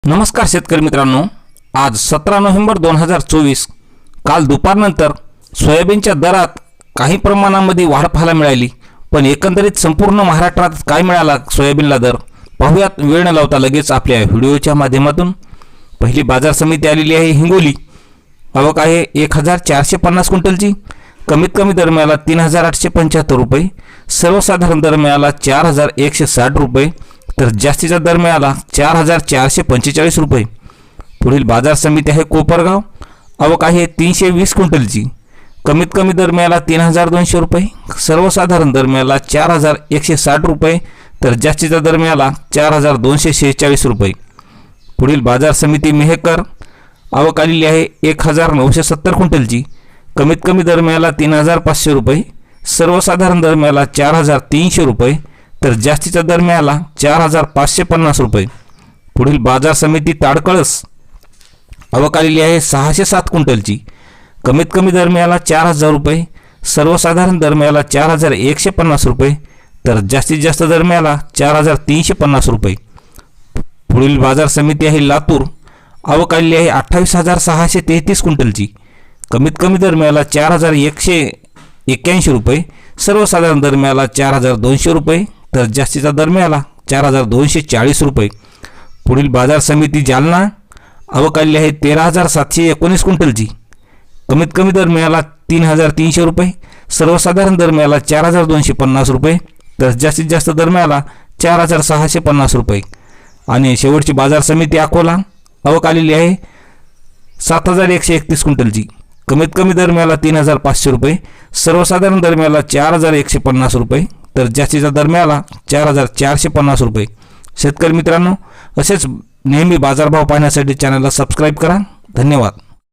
नमस्कार शेतकरी मित्रांनो, आज 17 नोव्हेंबर 2024 काल दुपारनंतर सोयाबीनच्या दरात काही प्रमाणामध्ये वाढ पाहायला मिळाली। पण एकंदरीत संपूर्ण महाराष्ट्रात काय मिळाला सोयाबीनला दर पाहूयात वेळ न लावता लगेच आपल्या व्हिडिओच्या माध्यमातून। पहिली बाजार समिती आलेली आहे हिंगोली। आवक आहे 1450 क्विंटलची। कमीत कमी दर मिळाला 3875 रुपये, सर्वसाधारण दर मिळाला 4160 रुपये, तर जास्तीचा दर मिळाला 4445 रुपये। पुढील बाजार समिती आहे कोपरगाव। आवक आहे 320 क्विंटलची। कमीत कमी दर मिळाला 3200 रुपये, सर्वसाधारण दर मिळाला 4160 रुपये, तर जास्तीचा दर मिळाला 4246 रुपये। पुढील बाजार समिती मेहकर। आवक आलेली आहे 1970 क्विंटलची। कमीत कमी दर मिळाला 3500 रुपये, सर्वसाधारण दर मिळाला 4300 रुपये, तर जास्तीचा दर मिळाला 4550 रुपये। पुढील बाजार समिती ताडकळस। आवक आलेली आहे 607 क्विंटलची। कमीत कमी दर मिळाला 4000 रुपये, सर्वसाधारण दर मिळाला 4150 रुपये, तर जास्तीत जास्त दर मिळाला 4350 रुपये। पुढील बाजार समिती आहे लातूर। आवक आलेली आहे 28633 क्विंटलची। कमीत कमी दर मिळाला 4181 रुपये, सर्वसाधारण दर मिळाला 4200 रुपये, तर जास्तीचा दर मिळाला 4240 रुपये। पुढील बाजार समिती जालना। आवक आलेली आहे 13719 क्विंटलची। कमीत कमी दर मिळाला 3300 रुपये, सर्वसाधारण दर मिळाला 4250 रुपये, तर जास्तीत जास्त दर मिळाला 4650 रुपये। आणि शेवटची बाजार समिती अकोला। आवक आलेली आहे 7131 क्विंटलची। कमीत कमी दर मिळाला 3500 रुपये, सर्वसाधारण दर मिळाला 4150 रुपये, तर जास्तीचा दर मिळाला 4450 रुपये। शेतकरी मित्रांनो, असेच नेहमी बाजारभाव पाहण्यासाठी चॅनलला सबस्क्राईब करा। धन्यवाद।